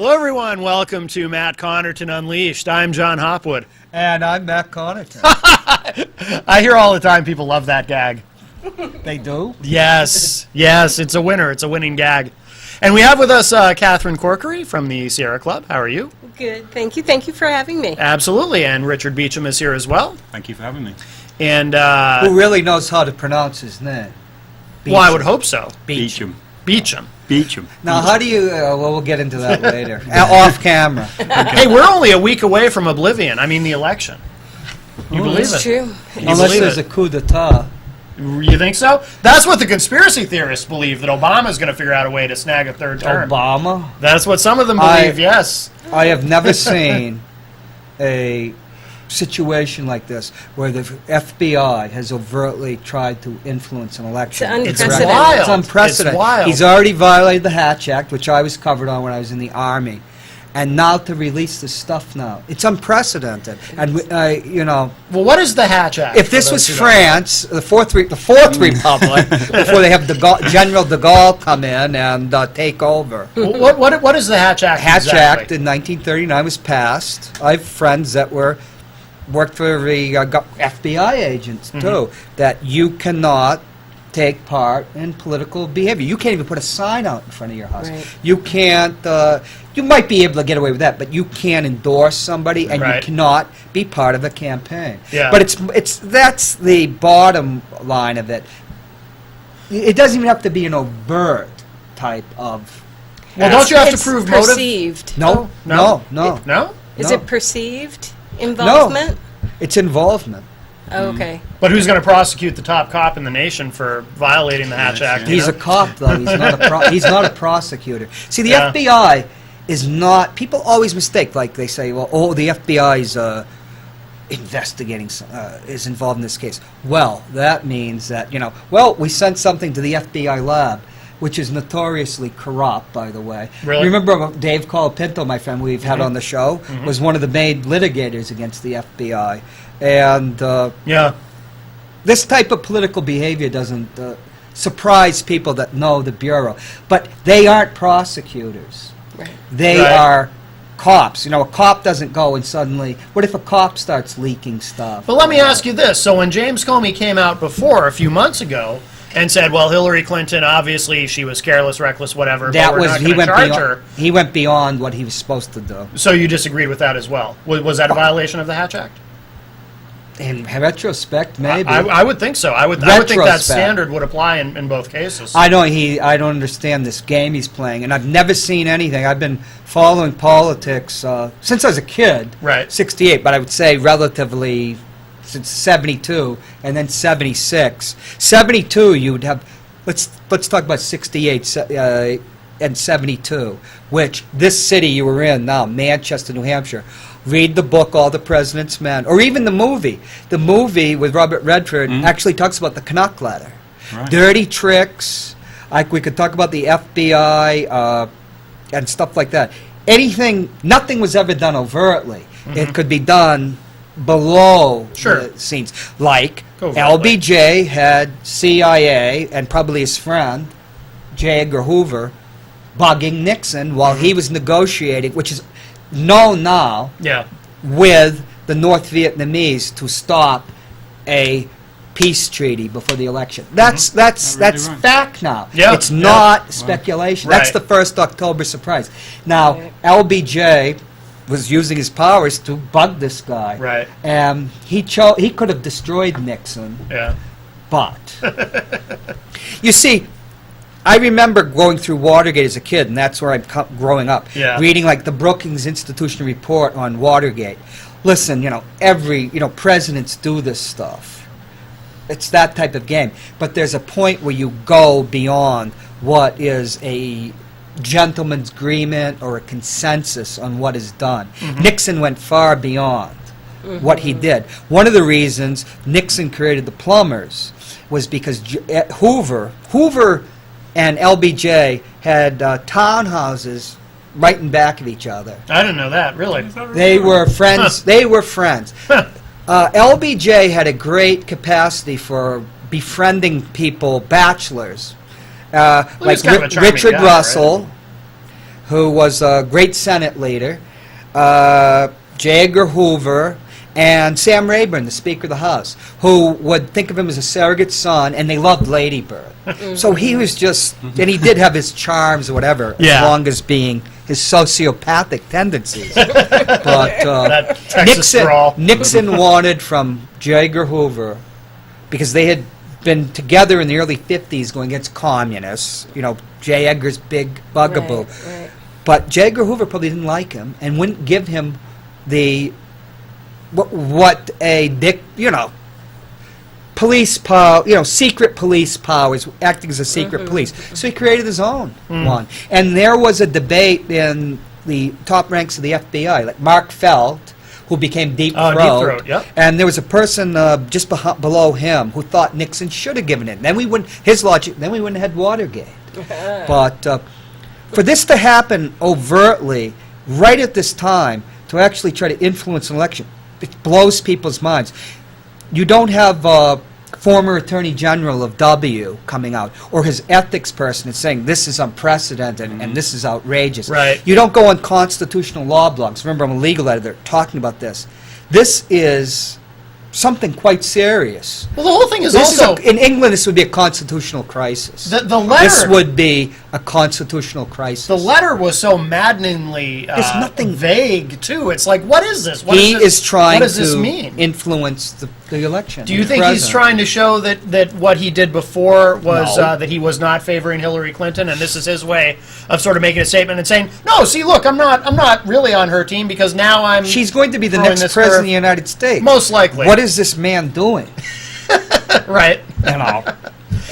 Hello, everyone. Welcome to Matt Connarton Unleashed. I'm John Hopwood. And I'm Matt Connarton. I hear all the time people love that gag. They do? Yes. Yes, it's a winner. It's a winning gag. And we have with us Catherine Corkery from the Sierra Club. How are you? Good. Thank you. Thank you for having me. Absolutely. And Richard Beacham is here as well. Thank you for having me. And Who really knows how to pronounce his name? well, I would hope so. Beacham. Beacham. Beacham. Now, how do you... well, we'll get into that later. Off camera. Hey, we're only a week away from Oblivion. I mean, the election. You believe It's it? true. You Unless believe there's it? a coup d'etat. You think so? That's what the conspiracy theorists believe, that Obama's going to figure out a way to snag a third term. Obama? That's what some of them believe, yes. I have never seen a situation like this where the FBI has overtly tried to influence an election. It's unprecedented. unprecedented. It's unprecedented. It's wild. He's already violated the Hatch Act, which I was covered on when I was in the Army. And now to release this stuff now. It's unprecedented. And, you know, Well, what is the Hatch Act? if this for was those who don't know? France, the Fourth Republic, before they have General de Gaulle come in and take over. Well, what is the Hatch Act Hatch exactly? Act in 1939 was passed. I have friends that worked for the FBI agents, too, that you cannot take part in political behavior. You can't even put a sign out in front of your house. Right. You can't, you might be able to get away with that, but you can't endorse somebody and Right. you cannot be part of a campaign. Yeah. But that's the bottom line of it. It doesn't even have to be an overt type of... Well, don't you have to It's prove motive? perceived. No, No? no. No? Is No. it perceived involvement? It's involvement. Oh, okay. But who's going to prosecute the top cop in the nation for violating the Hatch Act? you He's know? a cop, though. He's not a prosecutor. See, the Yeah. FBI is not... People always mistake, like they say, well, oh, the FBI's investigating, is involved in this case. Well, that means that, you know, well, we sent something to the FBI lab, which is notoriously corrupt, by the way. Really? Remember Dave Colapinto, my friend, we've had on the show, was one of the main litigators against the FBI. And Yeah. this type of political behavior doesn't surprise people that know the Bureau. But they aren't prosecutors. Right. They Right. are cops. You know, a cop doesn't go and suddenly... What if a cop starts leaking stuff? But let me ask you this. So when James Comey came out before, a few months ago, and said, well, Hillary Clinton, obviously, she was careless, reckless, whatever, That but we're was... not He going to went, charge beyond, her. he went beyond what he was supposed to do. So you disagreed with that as well? Was that a violation of the Hatch Act? In retrospect, maybe. I would think so. I would think that Retrospect. standard would apply in both cases. I don't understand this game he's playing, and I've never seen anything. I've been following politics since I was a kid. Right. 68, but I would say relatively since 72, and then 76. 72, you would have... Let's talk about 68 and 72, which this city you were in now, Manchester, New Hampshire. Read the book, All the President's Men, or even the movie. The movie with Robert Redford actually talks about the Canuck letter. Right. Dirty tricks, like we could talk about the FBI and stuff like that. Nothing was ever done overtly. It could be done below Sure. the scenes. Like Covertly. LBJ had CIA and probably his friend, J. Edgar Hoover, bugging Nixon while he was negotiating, which is known now, Yeah. with the North Vietnamese to stop a peace treaty before the election. That's really right. fact now. Yeah, It's yeah. not speculation. Right. That's the first October surprise. Now, LBJ was using his powers to bug this guy. Right. And he could have destroyed Nixon, Yeah. but you see, I remember going through Watergate as a kid, and that's where I'm growing up. Yeah. Reading like the Brookings Institution report on Watergate. Listen, presidents do this stuff. It's that type of game. But there's a point where you go beyond what is a gentleman's agreement or a consensus on what is done. Nixon went far beyond what he did. One of the reasons Nixon created the plumbers was because Hoover and LBJ had townhouses right in back of each other. I didn't know that, really. They were friends. They were friends. LBJ had a great capacity for befriending people, bachelors, like he's kind of a charming Richard guy, Russell, who was a great Senate leader, J. Edgar Hoover, and Sam Rayburn, the Speaker of the House, who would think of him as a surrogate son, and they loved Lady Bird. So he was just, and he did have his charms or whatever, Yeah. as long as being his sociopathic tendencies. But That Texas drawl. Nixon wanted from J. Edgar Hoover, because they had been together in the early 50s going against communists, J. Edgar's big bugaboo. Right. But J. Edgar Hoover probably didn't like him and wouldn't give him the what a police power, secret police powers, acting as a secret police. So he created his own one. And there was a debate in the top ranks of the FBI, like Mark Felt, who became Deep Throat. Deep Throat, yep. And there was a person just below him who thought Nixon should have given it. Then we wouldn't have had Watergate. But for this to happen overtly, right at this time, to actually try to influence an election, it blows people's minds. You don't have former Attorney General of W coming out, or his ethics person is saying this is unprecedented and this is outrageous. Right. You don't go on constitutional law blogs. Remember, I'm a legal editor talking about this. This is something quite serious. Well, the whole thing is This also... in England, this would be a constitutional crisis. The letter... This would be a constitutional crisis. The letter was so maddeningly There's nothing- vague, too. It's like, what is this? What He is this? is trying What does this to mean? influence the election. Do you the think he's president. trying to show that what he did before was No. that he was not favoring Hillary Clinton, and this is his way of sort of making a statement and saying, no, see, look, I'm not really on her team because now I'm... She's going to be the throwing next this president curve. of the United States. Most likely. What is this man doing? Right.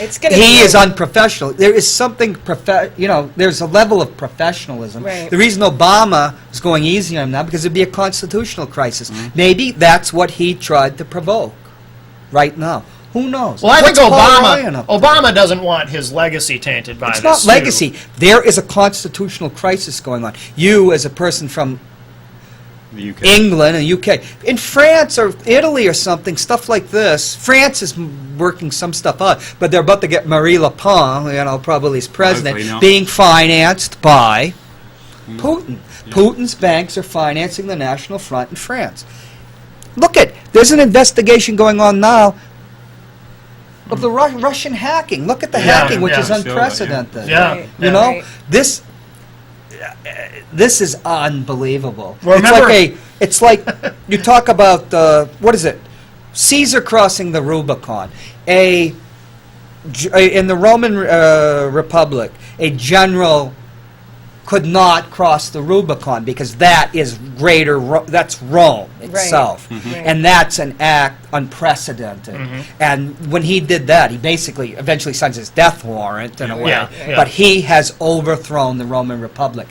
It's going to He is unprofessional. There is something, there's a level of professionalism. Right. The reason Obama is going easy on him now, because it'd be a constitutional crisis. Maybe that's what he tried to provoke right now. Who knows? Well, I think What's Paul Ryan up to? Obama doesn't want his legacy tainted by It's this. not suit. legacy. There is a constitutional crisis going on. You, as a person from The UK. England and UK, in France or Italy or something, stuff like this, France is working some stuff out, but they're about to get Marie Le Pen, probably as president, Hopefully not. being financed by Putin. Putin's banks are financing the National Front in France. Look there's an investigation going on now of the Russian hacking. Look at the Yeah, hacking, which yeah. is Sure, yeah. unprecedented. Yeah. Right. You know, Right. this is unbelievable. Well, remember- It's like you talk about what is it? Caesar crossing the Rubicon. In the Roman Republic, a general could not cross the Rubicon because that is that's Rome itself. Right. And that's an act unprecedented. And when he did that, he basically eventually signs his death warrant in a way. Yeah, yeah. But he has overthrown the Roman Republic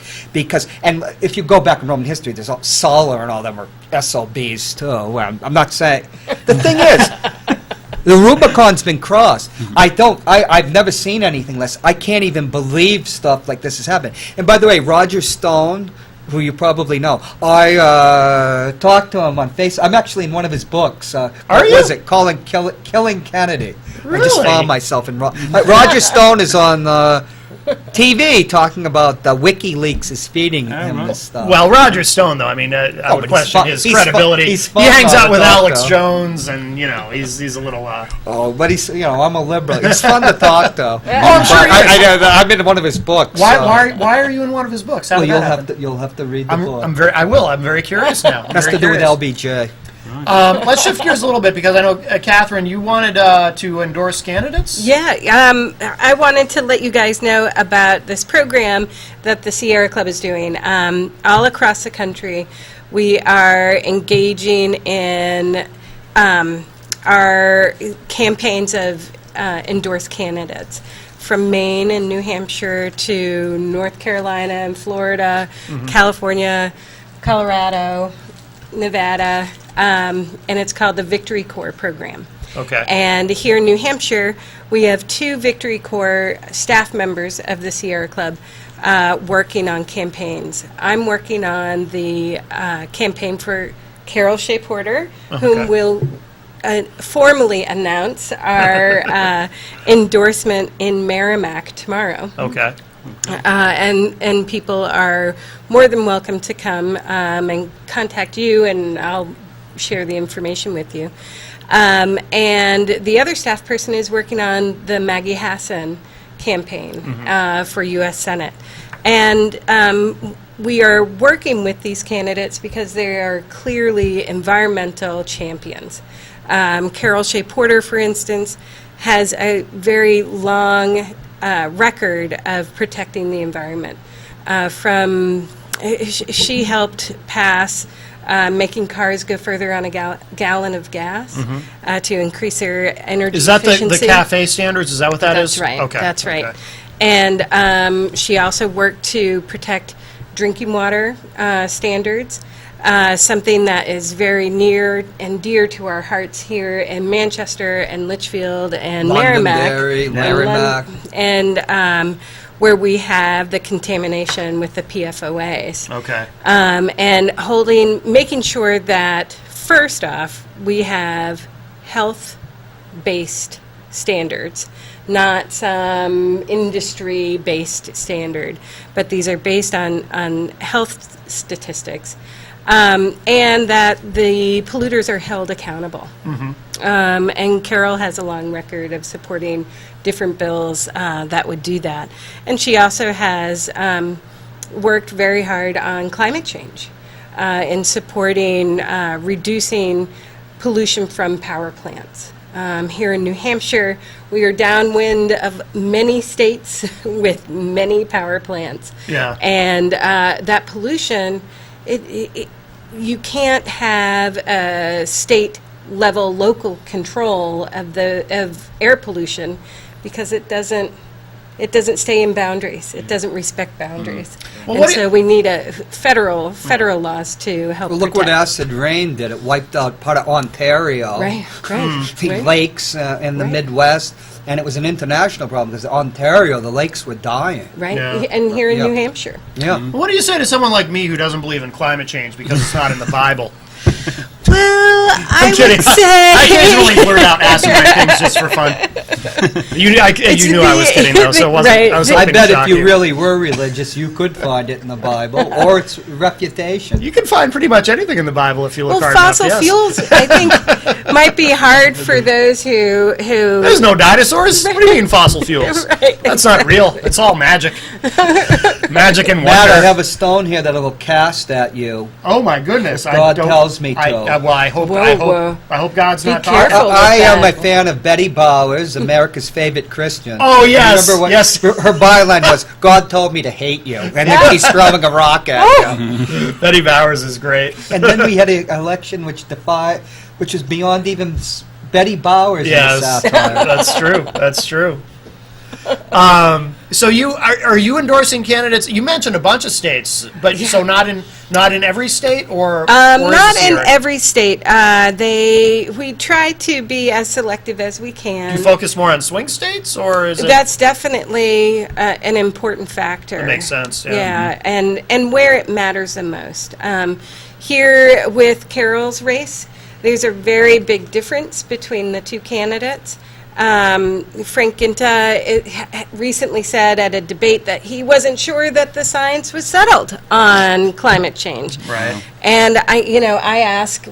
and if you go back in Roman history, there's Sulla and all them were SOBs too. Well, I'm not saying. The thing is, the Rubicon's been crossed. I've never seen anything less. I can't even believe stuff like this has happened. And by the way, Roger Stone, who you probably know, I talked to him on Facebook. I'm actually in one of his books. Are what you? was it? Killing Kennedy. I just Really? found myself in Roger Stone is on TV talking about WikiLeaks is feeding him right. this stuff. Well, Roger Stone, though, I mean, I but would he's question fun- his he's fun- credibility. he's He fun hangs on out the with talk, Alex though. Jones, and, he's a little... But he's, I'm a liberal. He's fun to talk to. Oh, I'm sure he is. I'm in one of his books. Why are you in one of his books? How Well, did that happen? you'll have to read the book. I'm very curious now. It has to do with LBJ. Let's shift gears a little bit because I know, Catherine, you wanted to endorse candidates? Yeah, I wanted to let you guys know about this program that the Sierra Club is doing. All across the country, we are engaging in our campaigns of endorsed candidates. From Maine and New Hampshire to North Carolina and Florida, California, Colorado, Nevada, and it's called the Victory Corps program. Okay. And here in New Hampshire, we have 2 Victory Corps staff members of the Sierra Club working on campaigns. I'm working on the campaign for Carol Shea Porter, whom will formally announce our endorsement in Merrimack tomorrow. Okay. And people are more than welcome to come and contact you, and I'll share the information with you. And the other staff person is working on the Maggie Hassan campaign for U.S. Senate. And we are working with these candidates because they are clearly environmental champions. Carol Shea Porter, for instance, has a very long record of protecting the environment. She helped pass making cars go further on a gallon of gas to increase their energy Is that efficiency. the cafe standards? Is that what that is? That's right. Okay. That's right. Okay. And she also worked to protect drinking water standards, something that is very near and dear to our hearts here in Manchester and Litchfield and Merrimack. Londonderry, and Merrimack. And where we have the contamination with the PFOAs. Okay. And making sure that, first off, we have health-based standards, not some industry-based standard, but these are based on health statistics, and that the polluters are held accountable. And Carol has a long record of supporting different bills that would do that. And she also has worked very hard on climate change in supporting reducing pollution from power plants. Here in New Hampshire, we are downwind of many states with many power plants. Yeah. And that pollution, you can't have a state-level local control of air pollution because it doesn't stay in boundaries. It doesn't respect boundaries. Well, And so we need a federal laws to help Well, look what protect. acid rain did. It wiped out part of Ontario. Right. The right. lakes in the Right. Midwest, and it was an international problem because Ontario, the lakes were dying. Right, Yeah. and here in Yeah. New Hampshire. Yeah. What do you say to someone like me who doesn't believe in climate change because it's not in the Bible? Well, I kidding. would say... I occasionally blurt out acid rain things just for fun. You knew I was kidding, though, so it wasn't. Right. I was I hoping bet to if shock you really were religious, you could find it in the Bible or its reputation. You can find pretty much anything in the Bible if you look Well, hard fossil enough. Yes. fuels, I think, might be hard for those who There's no dinosaurs. What do you mean fossil fuels? Right. That's not real. It's all magic. Magic and Matt, I wonder. have a stone here that I will cast at you. Oh my goodness! God tells me to. I hope. Whoa. I hope God's Be not careful. talking. I am a that. fan of Betty Bowers, America's favorite Christian. Oh, yes, Remember what yes. her byline was? God told me to hate you, and then she's throwing a rock at you. Betty Bowers is great. And then we had an election which is beyond even Betty Bowers in the Yes, satire. that's true. That's true. So you are you endorsing candidates? You mentioned a bunch of states, but so not in every state, or is not this in here? every state. We try to be as selective as we can. Do you focus more on swing states, or is it? That's definitely an important factor. That makes sense. Yeah. Yeah, and where it matters the most. Here with Carol's race, there's a very big difference between the two candidates. Frank Ginta recently said at a debate that he wasn't sure that the science was settled on climate change. Right. And I ask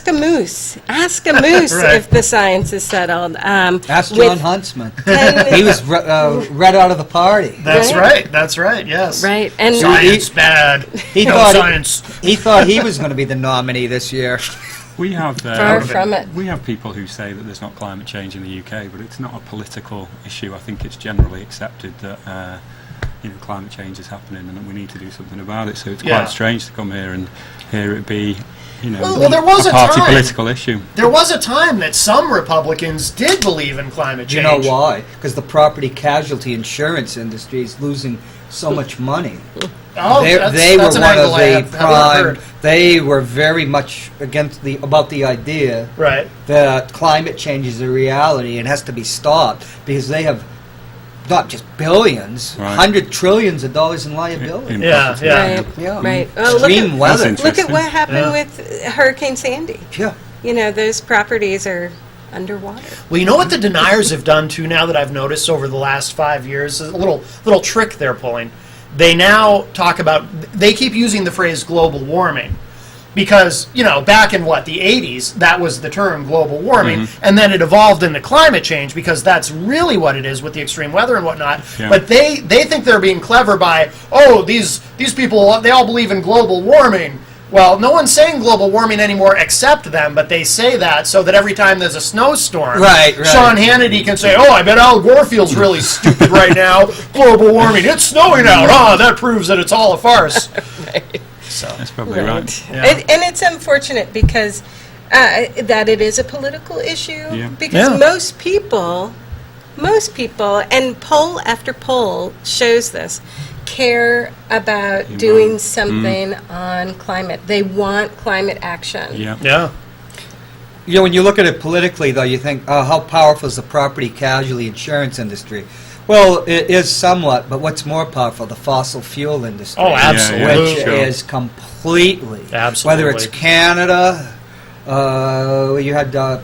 a moose. Ask a moose Right. if the science is settled. Ask with John Huntsman. 10 He was read out of the party. That's Right. right. That's right. Yes. Right, and Science bad. He No thought science. he thought he was going to be the nominee this year. We have far from it. we have people who say that there's not climate change in the UK, but it's not a political issue. I think it's generally accepted that climate change is happening and that we need to do something about it. So it's Yeah. quite strange to come here and hear it be Well, there was a party time. political issue. There was a time that some Republicans did believe in climate Do you change. know why? Because the property casualty insurance industry is losing so much money. Oh, they that's were an one angle of I the have not prime. heard. They were very much about the idea Right. that climate change is a reality and has to be stopped because they have not just billions, Right. $100 trillion in liability. In Yeah, property. yeah. Right, Yeah. right. Oh, Extreme weather. That's look at what happened Yeah. with Hurricane Sandy. Yeah. Those properties are underwater. Well, you know what the deniers have done too now that I've noticed over the last 5 years? A little trick they're pulling. They now talk about, they keep using the phrase global warming. Because, back in the 80s, that was the term global warming, and then it evolved into climate change because that's really what it is with the extreme weather and whatnot. Yeah. But they think they're being clever by, these people, they all believe in global warming. Well, no one's saying global warming anymore except them, but they say that so that every time there's a snowstorm, Right. Sean Hannity can say, I bet Al Gore feels really stupid right now. Global warming, it's snowing out. That proves that it's all a farce. So. That's probably right. Yeah. And it's unfortunate because that it is a political issue. Yeah. Because Yeah. most people, and poll after poll shows this, care about doing something on climate. They want climate action. Yeah. Yeah. When you look at it politically, though, you think, how powerful is the property casualty insurance industry? Well, it is somewhat, but what's more powerful? The fossil fuel industry. Oh, absolutely. Which is completely. Absolutely. Whether it's Canada, you had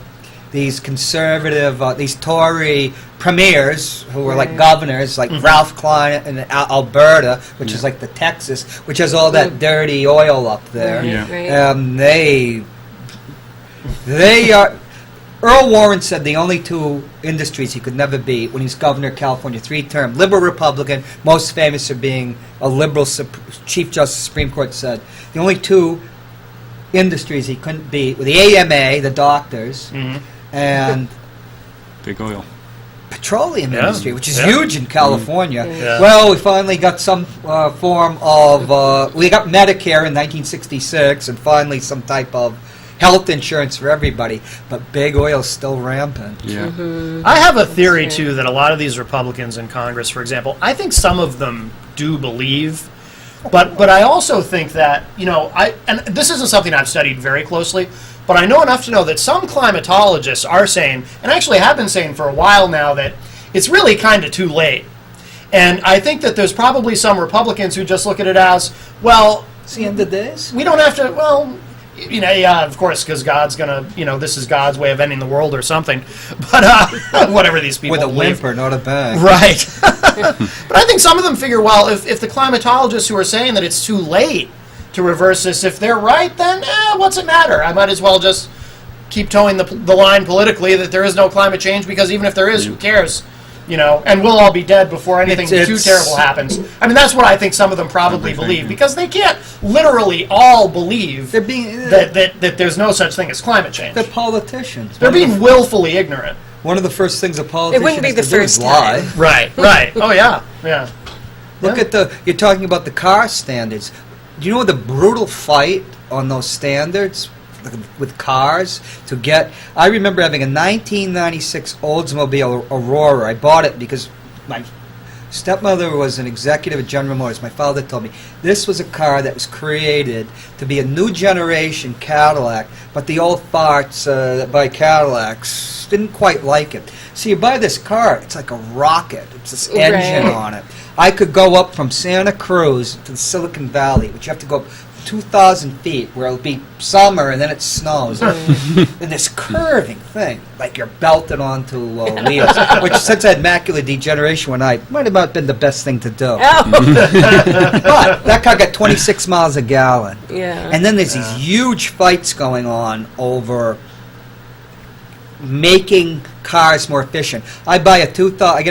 these conservative, these Tory premiers who were like governors, like Ralph Klein in Alberta, which is like the Texas, which has all that dirty oil up there. Yeah. Right. They are. Earl Warren said the only two industries he could never beat when he was governor of California, 3-term, liberal Republican, most famous for being a liberal Chief Justice of the Supreme Court, said the only two industries he couldn't beat were the AMA, the doctors, and Big oil. petroleum Yeah. industry, which is Yeah. huge in California. Yeah. Well, we finally got some form of, we got Medicare in 1966, and finally some type of health insurance for everybody, but big oil's still rampant. Yeah. I have a theory, too, that a lot of these Republicans in Congress, for example, I think some of them do believe, but I also think that, and this isn't something I've studied very closely, but I know enough to know that some climatologists are saying, and actually have been saying for a while now, that it's really kind of too late. And I think that there's probably some Republicans who just look at it as, well, It's the end of days. we don't have to, of course, because God's gonna, this is God's way of ending the world or something. But whatever these people With a believe. whimper, not a bang. Right. But I think some of them figure, well, if the climatologists who are saying that it's too late to reverse this, if they're right, then what's it matter? I might as well just keep towing the line politically that there is no climate change, because even if there is, who cares? And we'll all be dead before anything too terrible happens. I mean, that's what I think some of them probably believe, because they can't literally all believe They're being that there's no such thing as climate change. they're politicians. They're being willfully ignorant. One of the first things a politician wouldn't be has the to do is first lie. time. Right. Oh, yeah. Look at you're talking about the car standards. Do you know the brutal fight on those standards with cars to get? I remember having a 1996 Oldsmobile Aurora. I bought it because my stepmother was an executive at General Motors. My father told me this was a car that was created to be a new generation Cadillac, but the old farts that buy Cadillacs didn't quite like it. So you buy this car, it's like a rocket. It's this engine on it. I could go up from Santa Cruz to the Silicon Valley, which you have to go up 2,000 feet, where it'll be summer and then it snows. And this curving thing, like you're belted onto wheels, which, since I had macular degeneration when might have not been the best thing to do. But that car got 26 miles a gallon. Yeah. And then there's these huge fights going on over making cars more efficient. I get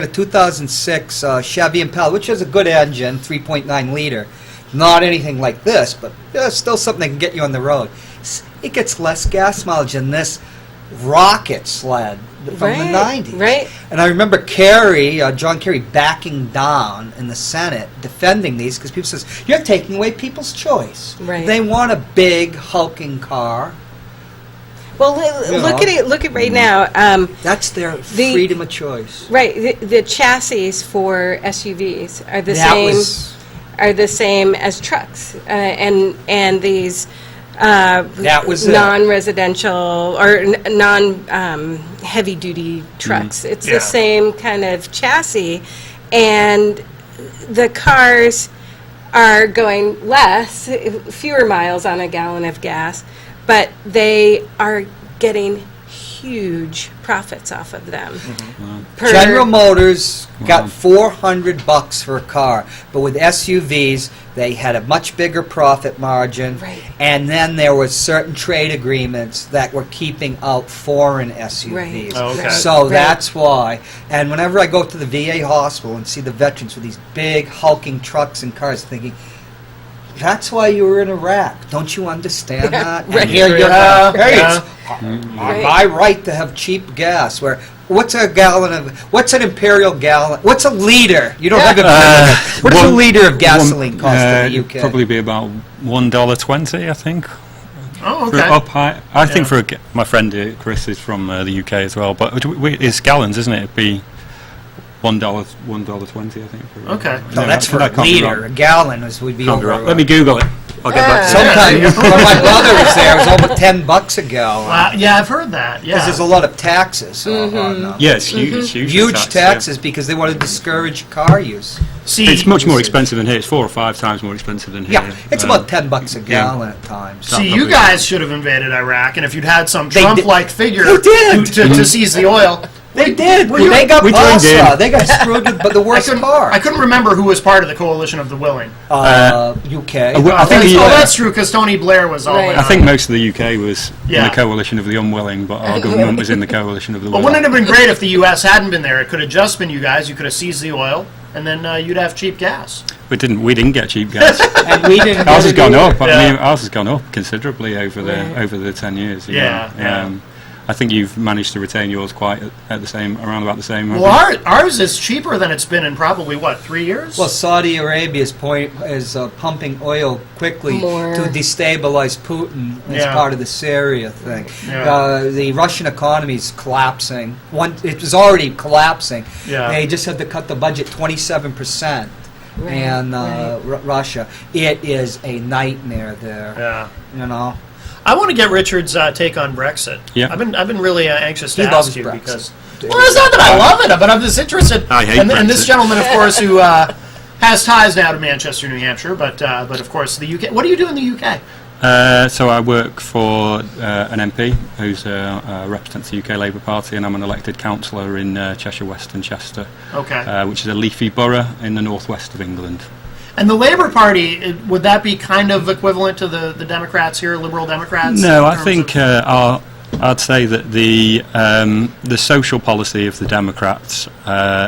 a 2006 Chevy Impala, which has a good engine, 3.9 liter. Not anything like this, but still something that can get you on the road. It gets less gas mileage than this rocket sled from the 90s. Right. And I remember John Kerry, backing down in the Senate, defending these, because people says, you're taking away people's choice. Right. They want a big, hulking car. Well, look at right now. That's their freedom of choice. Right. The chassis for SUVs are the same as trucks, and these non-residential or non-heavy duty trucks. It's the same kind of chassis, and the cars are going fewer miles on a gallon of gas, but they are getting huge profits off of them. Mm-hmm. Per- General Motors got Wow. $400 for a car, but with SUVs, they had a much bigger profit margin. Right. And then there was certain trade agreements that were keeping out foreign SUVs. Right. Oh, okay. So Right. that's why. And whenever I go to the VA hospital and see the veterans with these big hulking trucks and cars, thinking, that's why you were in Iraq. Don't you understand that? And Right. here you're Yeah, hey, yeah. it's Right. my right to have cheap gas. What's an imperial gallon? What's a liter? You don't have a what does a liter of gasoline cost in the UK? Probably be about $1.20, I think. Oh, For okay. up high. I think Yeah. for my friend Chris is from the UK as well, but it's gallons, isn't it? It'd be $1.20, I think. For, Okay. No, that's for that a can't be liter. A wrong. gallon would be Can't be over. wrong. Let me Google it. I'll get back to you. Sometimes when my brother was there, it was over $10 a gallon. Wow, yeah, I've heard that. Yeah. Because there's a lot of taxes on Yeah, it's huge. It's huge. huge tax, taxes because they want to discourage car use. See, Yeah. It's much more expensive than here. It's 4 or 5 times more expensive than here. Yeah, it's about $10 a gallon at times. See, you guys should have invaded Iraq, and if you'd had some They Trump-like figure They did. to seize the oil. They did. Were you- They got we joined in. Basra. They got screwed with but the worst part. I couldn't remember who was part of the coalition of the willing. UK. well, I think That's true, because Tony Blair was all Right. in I on think it. most of the UK was in Yeah. the coalition of the unwilling, but our government was in the coalition of the But willing. wouldn't it have been great if the U.S. hadn't been there? It could have just been you guys. You could have seized the oil, and then you'd have cheap gas. We didn't get cheap gas. And we didn't. Ours has get it gone either. up. I Yeah. mean, ours has gone up considerably over Right. the 10 years. you Yeah, know. yeah. I think you've managed to retain yours quite at the same, around about the same. Well, ours is cheaper than it's been in probably, what, 3 years? Well, Saudi Arabia is pumping oil quickly More. to destabilize Putin as Yeah. part of the Syria thing. Yeah. The Russian economy is collapsing. It was already collapsing. Yeah. They just had to cut the budget 27%. Right, And right. Russia, it is a nightmare there. yeah. You know. I want to get Richard's take on Brexit. Yeah. I've been really anxious to He ask loves you Brexit. because. Well, it's not that I love it, but I'm just interested. I hate and this Brexit. gentleman, of course, who has ties now to Manchester, New Hampshire, but of course the UK. What do you do in the UK? So I work for an MP who's represents the UK Labour Party, and I'm an elected councillor in Cheshire West and Chester, Okay. which is a leafy borough in the northwest of England. And the Labour Party, would that be kind of equivalent to the Democrats here, Liberal Democrats? No, in I terms think I'd say that the social policy of the Democrats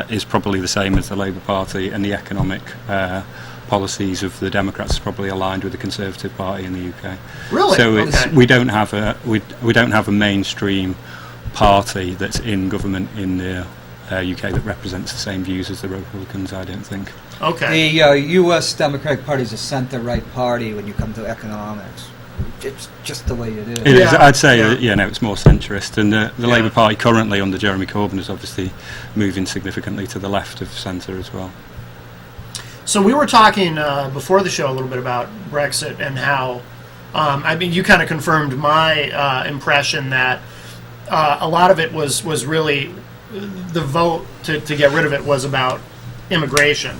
is probably the same as the Labour Party, and the economic policies of the Democrats is probably aligned with the Conservative Party in the UK. Really? So it's, Okay. we don't have a mainstream party that's in government in the UK that represents the same views as the Republicans. I don't think. Okay. The U.S. Democratic Party is a center-right party when you come to economics. It's just the way it is. It is. Yeah. I'd say Yeah. it's more centrist, and the Yeah. Labour Party currently under Jeremy Corbyn is obviously moving significantly to the left of centre as well. So we were talking before the show a little bit about Brexit and how, I mean, you kind of confirmed my impression that a lot of it was really the vote to get rid of it was about immigration.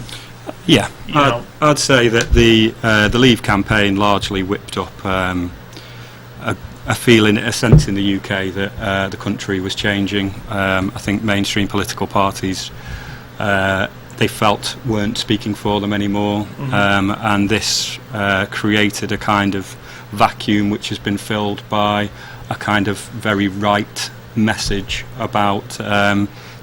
Yeah, You know. I'd say that the Leave campaign largely whipped up a feeling, a sense in the UK that the country was changing. I think mainstream political parties they felt weren't speaking for them anymore, and this created a kind of vacuum which has been filled by a kind of very right message about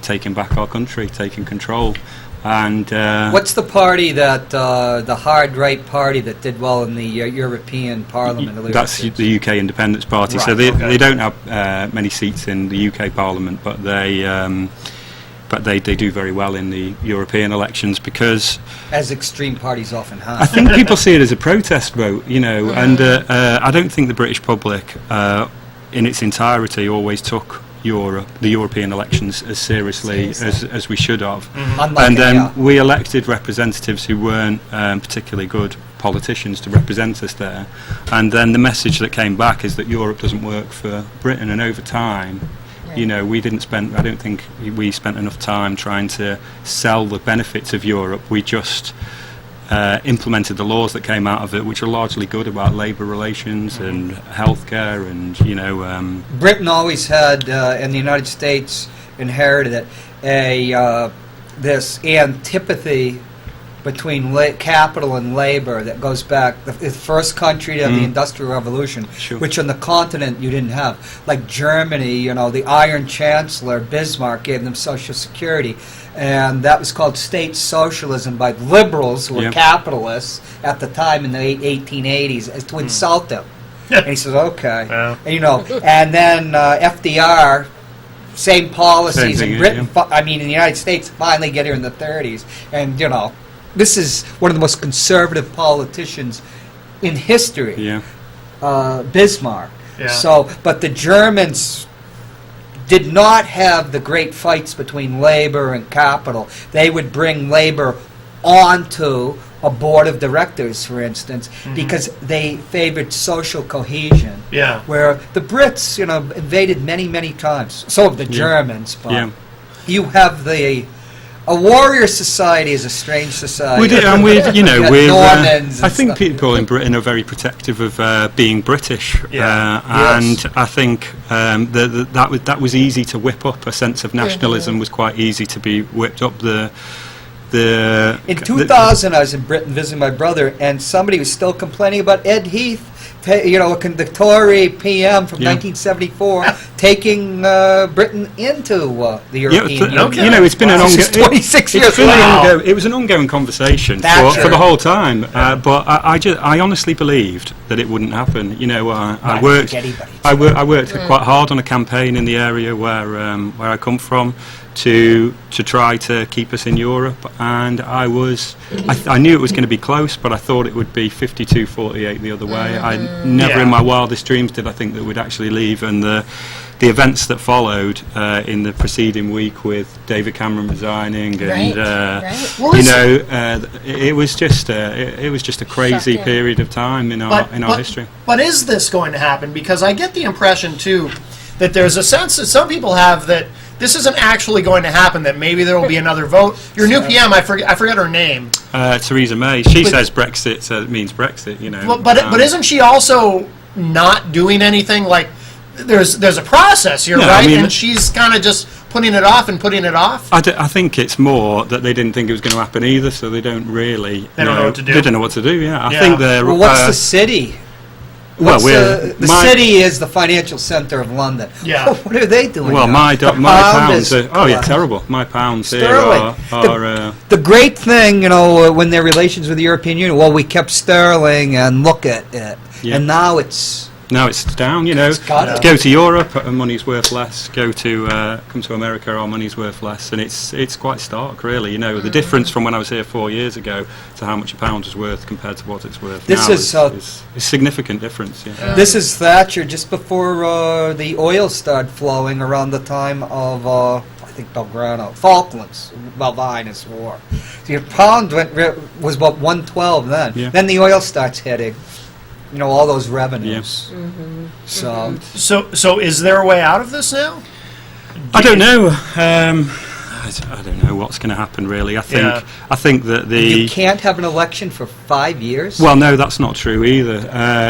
taking back our country, taking control. And What's the party that the hard right party that did well in the European Parliament? earlier that's this the UK Independence Party. So Right, they, okay. they don't have many seats in the UK Parliament, but they do very well in the European elections because as extreme parties often have. I think people see it as a protest vote, you know, and I don't think the British public in its entirety always took the European elections as seriously as we should have. Unlike And then India. we elected representatives who weren't particularly good politicians to represent us there. And then the message that came back is that Europe doesn't work for Britain, and over time, you know, I don't think we spent enough time trying to sell the benefits of Europe. We just implemented the laws that came out of it, which are largely good about labour relations and healthcare, and Britain always had, and the United States inherited it, this antipathy between capital and labor that goes back the first country to have the Industrial Revolution, Sure. which on the continent you didn't have. Like Germany, the Iron Chancellor Bismarck gave them Social Security, and that was called state socialism by liberals who were Yeah. capitalists at the time in the 1880s, as to insult them. And he says, okay, Yeah. and then FDR. Same policies Same thing, in Britain. In the United States, finally get here in the 30s, and this is one of the most conservative politicians in history. Yeah. Bismarck. Yeah. So, but the Germans did not have the great fights between labor and capital. They would bring labor onto a board of directors, for instance, because they favored social cohesion. Yeah. Where the Brits, invaded many, many times. So have the Germans, but Yeah. you have a warrior society is a strange society. We did, and You got Normans I and think stuff. people in Britain are very protective of being British, Yeah. Yes. and I think that was easy to whip up. A sense of nationalism was quite easy to be whipped up. In 2000, I was in Britain visiting my brother, and somebody was still complaining about Ed Heath, the Tory PM from Yeah. 1974, taking Britain into the European Union. Okay. It's been an This is ongoing. 26 years been later. it was an ongoing conversation Thatcher. for the whole time, but I honestly believed that it wouldn't happen. I worked. Anybody. I worked quite hard on a campaign in the area where I come from to try to keep us in Europe, and I knew it was going to be close, but I thought it would be 52-48 the other way. I never Yeah. in my wildest dreams did I think that we'd actually leave, and the events that followed in the preceding week with David Cameron resigning, and Right. Well, it was just a crazy Shocking. period of time in our history. But is this going to happen? Because I get the impression too that there's a sense that some people have that this isn't actually going to happen. That maybe there will be another vote. Your new PM, I forget her name. Theresa May, she But- says Brexit, so it means Brexit. But isn't she also not doing anything? Like there's a process here, No, right? I mean- And she's kind of just putting it off and putting it off. I think it's more that they didn't think it was going to happen either, so they don't really. They don't know what to do. They don't know what to do. Yeah, I Yeah. think they're. Well, what's the city? well, The city is the financial center of London. Yeah. What are they doing? Well, now? my The pounds. is collapsing. Terrible. My pounds here Sterling. are The great thing, when their relations with the European Union, well, we kept sterling and look at it, Yeah. and now it's now it's down. It's gotta. Go to Europe, our money's worth less. Come to America, our money's worth less, and it's quite stark, really. The difference from when I was here 4 years ago to how much a pound is worth compared to what it's worth This now is, is a significant difference. Yeah. This is Thatcher just before the oil started flowing around the time of, I think, Belgrano, Falklands, Malvinas War. So your pound was about 112 then. Yeah. Then the oil starts hitting, all those revenues. So So is there a way out of this now? I don't know. I don't know what's going to happen, really. I think that you can't have an election for 5 years? Well, no, that's not true either.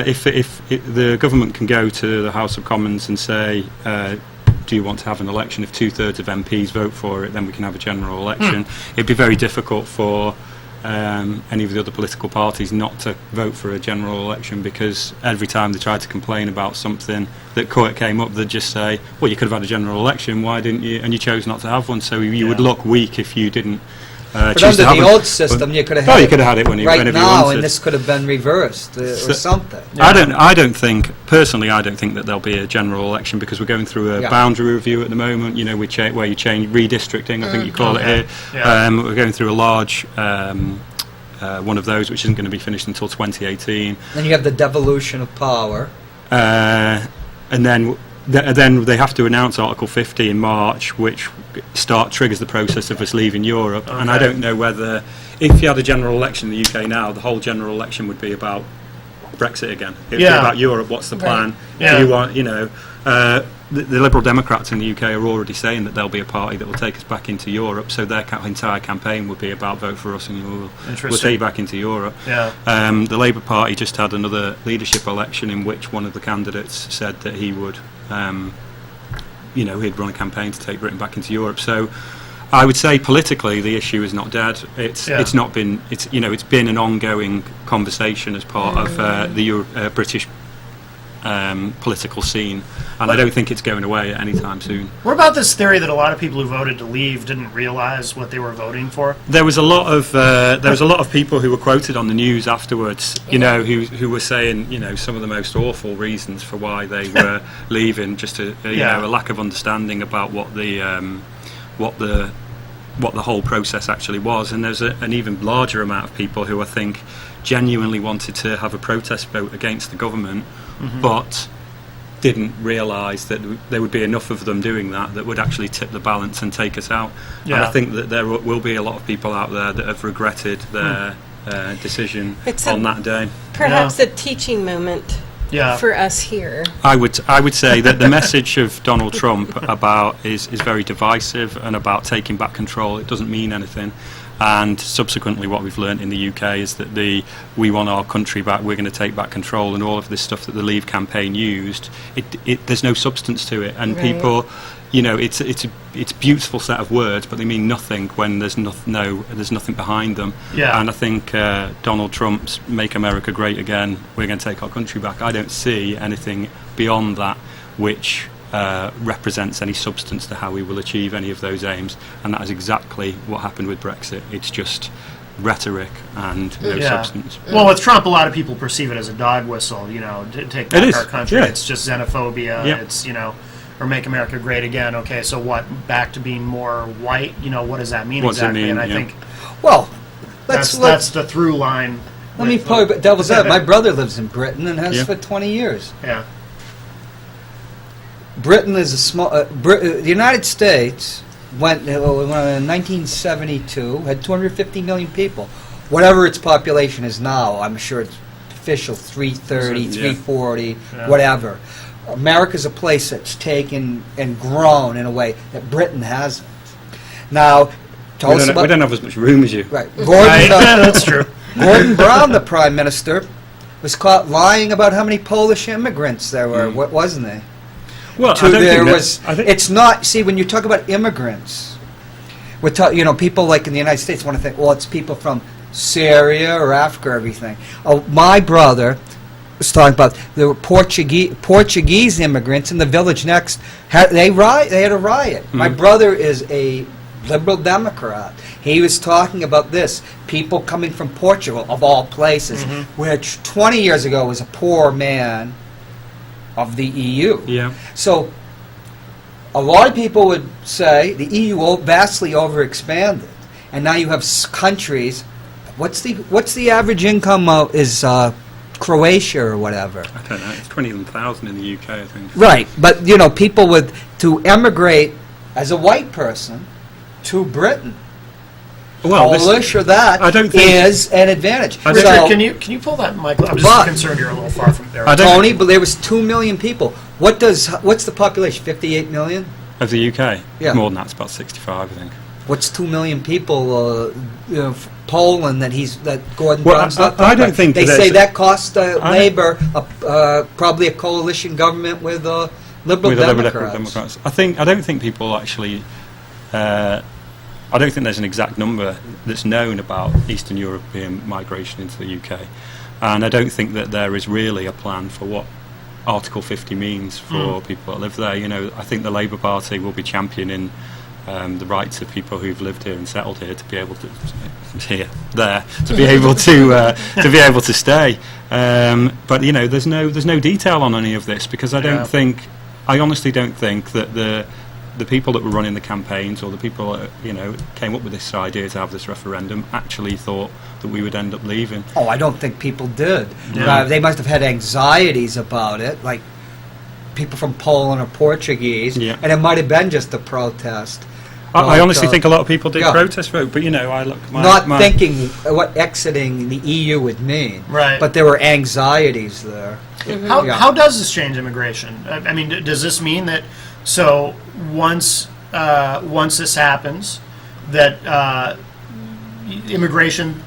If the government can go to the House of Commons and say, do you want to have an election? If 2/3 of MPs vote for it, then we can have a general election. It'd be very difficult for any of the other political parties not to vote for a general election, because every time they try to complain about something that came up, they'd just say, well, you could have had a general election, why didn't you? And you chose not to have one, so you would look weak if you didn't But choose under to have the one. old system, you could have had you could have had it whenever right you now, wanted. and this could have been reversed or something. I don't think that there'll be a general election, because we're going through a boundary review at the moment. Where you change redistricting, I think you call it here. Yeah. We're going through a large one of those, which isn't going to be finished until 2018. Then you have the devolution of power. And then they have to announce Article 50 in March, which triggers the process of us leaving Europe. And I don't know whether, if you had a general election in the UK now, the whole general election would be about Brexit again. It would be about Europe. What's the plan? Yeah. Do you want, the Liberal Democrats in the UK are already saying that there'll be a party that will take us back into Europe, so their entire campaign would be about vote for us and we'll take you back into Europe. Yeah. The Labour Party just had another leadership election in which one of the candidates said that he would, he'd run a campaign to take Britain back into Europe. So I would say politically the issue is not dead. It's been an ongoing conversation as part of the British political scene, and I don't think it's going away at any time soon. What about this theory that a lot of people who voted to leave didn't realize what they were voting for? There was a lot of people who were quoted on the news afterwards, who were saying, some of the most awful reasons for why they were leaving, just a lack of understanding about what the whole process actually was. And there's an even larger amount of people who I think genuinely wanted to have a protest vote against the government, but didn't realise that there would be enough of them doing that would actually tip the balance and take us out. Yeah. And I think that there will be a lot of people out there that have regretted their decision on that day. Perhaps a teaching moment for us here. I would say that the message of Donald Trump is very divisive and about taking back control. It doesn't mean anything. And subsequently what we've learnt in the UK is that we want our country back, we're going to take back control, and all of this stuff that the Leave campaign used, there's no substance to it. And people, it's a beautiful set of words, but they mean nothing when there's nothing behind them. Yeah. And I think Donald Trump's "Make America Great Again," we're going to take our country back, I don't see anything beyond that which represents any substance to how we will achieve any of those aims, and that is exactly what happened with Brexit. It's just rhetoric and no substance. Well, with Trump, a lot of people perceive it as a dog whistle, to take back our country. Yeah. It's just xenophobia. Yeah. It's, or make America great again. Okay, so what? Back to being more white? What does that mean exactly? And I think that's the through line. Let me play devil's advocate. My brother lives in Britain and has for 20 years. Yeah. Britain is a small. The United States went in 1972, had 250 million people. Whatever its population is now, I'm sure it's official 330, 340, whatever. America's a place that's taken and grown in a way that Britain hasn't. Now, we don't have as much room as you. Right. That's true. Gordon Brown, the Prime Minister, was caught lying about how many Polish immigrants there were. What wasn't they? Well, It's not. See, when you talk about immigrants, people like in the United States want to think, well, it's people from Syria or Africa or everything. Oh, my brother was talking about there were Portuguese immigrants in the village next. They had a riot. Mm-hmm. My brother is a Liberal Democrat. He was talking about this. People coming from Portugal, of all places, which 20 years ago was a poor man of the EU. Yeah. So a lot of people would say the EU vastly overexpanded, and now you have countries. What's the average income is Croatia or whatever? I don't know. It's 20,000 in the UK, I think. Right, but people to emigrate as a white person to Britain. Well, Polish or that is an advantage. Richard, can you pull that mic? I'm just concerned you're a little far from there. Tony, but there was 2 million people. What's the population? 58 million of the UK. Yeah, more than that. It's about 65, I think. What's 2 million people? Poland that Gordon Brown's not. I don't think they say that cost Labour probably a coalition government with Liberal Democrats. I don't think people actually. I don't think there's an exact number that's known about Eastern European migration into the UK, and I don't think that there is really a plan for what Article 50 means for people that live there. I think the Labour Party will be championing the rights of people who've lived here and settled here to be able to be able to stay. But there's no detail on any of this, because I honestly don't think that the people that were running the campaigns, or the people that came up with this idea to have this referendum, actually thought that we would end up leaving. Oh, I don't think people did. They must have had anxieties about it, like people from Poland or Portuguese, and it might have been just a protest. I honestly think a lot of people did yeah. protest vote, but I look Not thinking what exiting the EU would mean. Right. But there were anxieties there. How, Yeah. how does this change immigration? I mean, does this mean that once this happens, that immigration,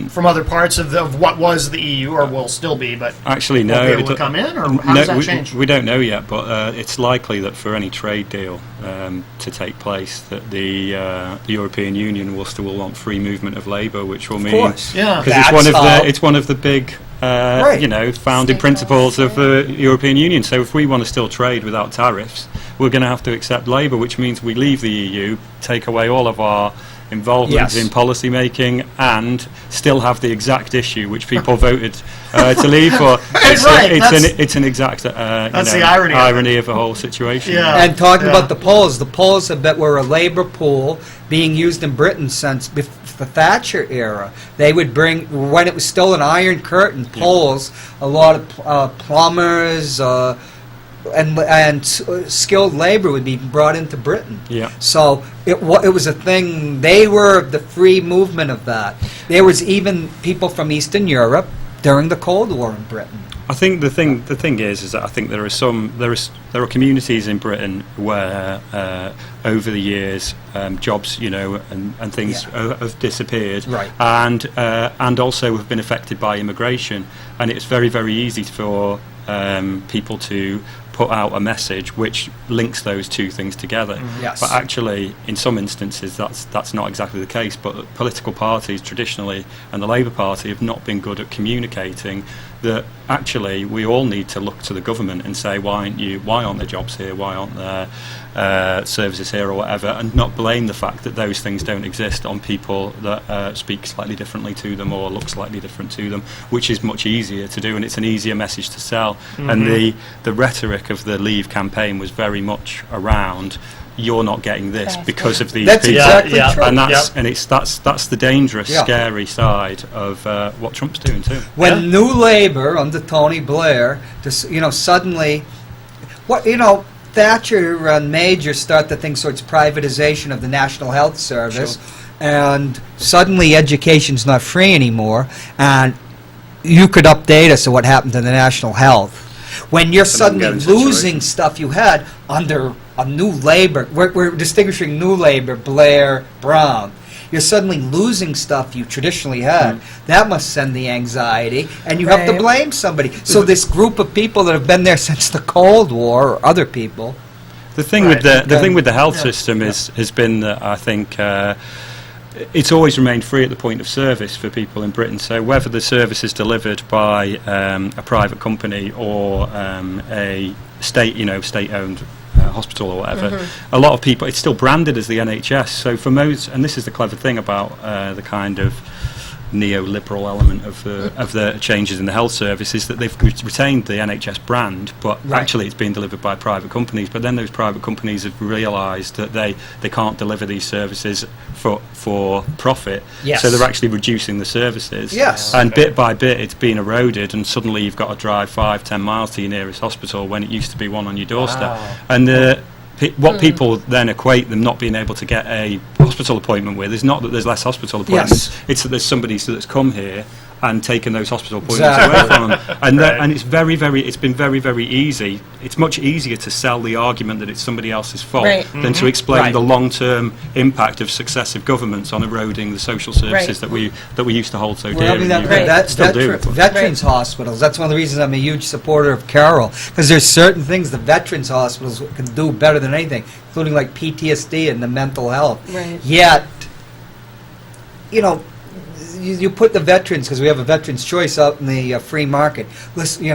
from other parts of what was the EU or will still be, but Actually, won't no. be able to come in, or how does that change? We don't know yet, but it's likely that for any trade deal to take place, that the European Union will still want free movement of labour, which will mean course. Yeah. because it's one of the big Right. founding principles of the European Union. So if we want to still trade without tariffs, we're going to have to accept labour, which means we leave the EU, take away all of our involvement Yes. in policy making, and still have the exact issue which people voted to leave for. It's an exact That's the irony of of the whole situation. Yeah. And talking about the Poles have bet were a labor pool being used in Britain since the Thatcher era. They would bring, when it was still an Iron Curtain, Poles, a lot of plumbers, and skilled labor would be brought into Britain. Yeah. So it was a thing. They were the free movement of that. There was even people from Eastern Europe during the Cold War in Britain. I think the thing is that I think there are communities in Britain where over the years jobs and things have disappeared, Right. and also have been affected by immigration, and it's very, very easy for people to put out a message which links those two things together. Yes. But actually, in some instances, that's not exactly the case. But political parties traditionally, and the Labour Party, have not been good at communicating that actually we all need to look to the government and say, why aren't there jobs here? Why aren't there services here or whatever? And not blame the fact that those things don't exist on people that speak slightly differently to them or look slightly different to them, which is much easier to do, and it's an easier message to sell. And the rhetoric of the Leave campaign was very much around, you're not getting this because of these That's people. exactly true. And that's the dangerous, Yeah. scary side of what Trump's doing too. When New Labour under Tony Blair, suddenly, Thatcher and Major start to think towards privatization of the National Health Service, and suddenly education's not free anymore, and you could update us on what happened to the National Health. When you're suddenly ongoing losing situation. stuff you had under a New Labour, we're distinguishing New Labour, Blair, Brown. You're suddenly losing stuff you traditionally had. That must send the anxiety, and you have to Right. blame somebody. So this group of people that have been there since the Cold War, or other people, The thing Right. with the thing with the health Yeah. system has been that I think it's always remained free at the point of service for people in Britain. So whether the service is delivered by a private company or a state-owned hospital or whatever, a lot of people, it's still branded as the NHS. So for most, and this is the clever thing about the kind of neoliberal element of the changes in the health service, is that they've retained the NHS brand, but Right. actually it's being delivered by private companies. But then those private companies have realised that they can't deliver these services for profit, Yes. so they're actually reducing the services. Yes. And bit by bit it's been eroded, and suddenly you've got to drive 5-10 miles to your nearest hospital when it used to be one on your doorstep. Wow. And what people then equate them not being able to get a hospital appointment with is not that there's less hospital appointments, it's that there's somebody that's come here and taken those hospital appointments away from them. And, and it's been very, very easy. It's much easier to sell the argument that it's somebody else's fault Right. than to explain Right. the long-term impact of successive governments on eroding the social services that we used to hold so dear. well, I mean, and Right. still do. veterans hospitals, that's one of the reasons I'm a huge supporter of Carol, because there's certain things the veterans hospitals can do better than anything, including like PTSD and the mental health. Right. Yet, you put the veterans, because we have a veterans choice out in the free market. Listen,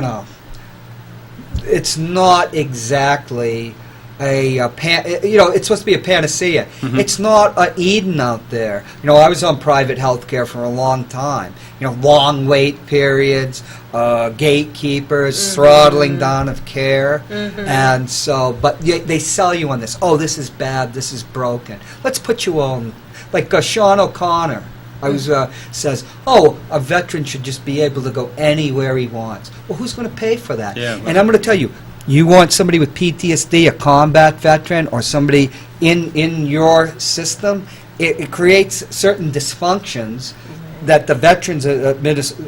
it's not exactly it's supposed to be a panacea. It's not a Eden out there. I was on private health care for a long time. Long wait periods, gatekeepers, throttling down of care, and so. But they sell you on this. Oh, this is bad. This is broken. Let's put you on, like Sean O'Connor. Says, a veteran should just be able to go anywhere he wants. Well, who's going to pay for that? Yeah, and I'm going to tell you, You want somebody with PTSD, a combat veteran, or somebody in your system, it creates certain dysfunctions that the Veterans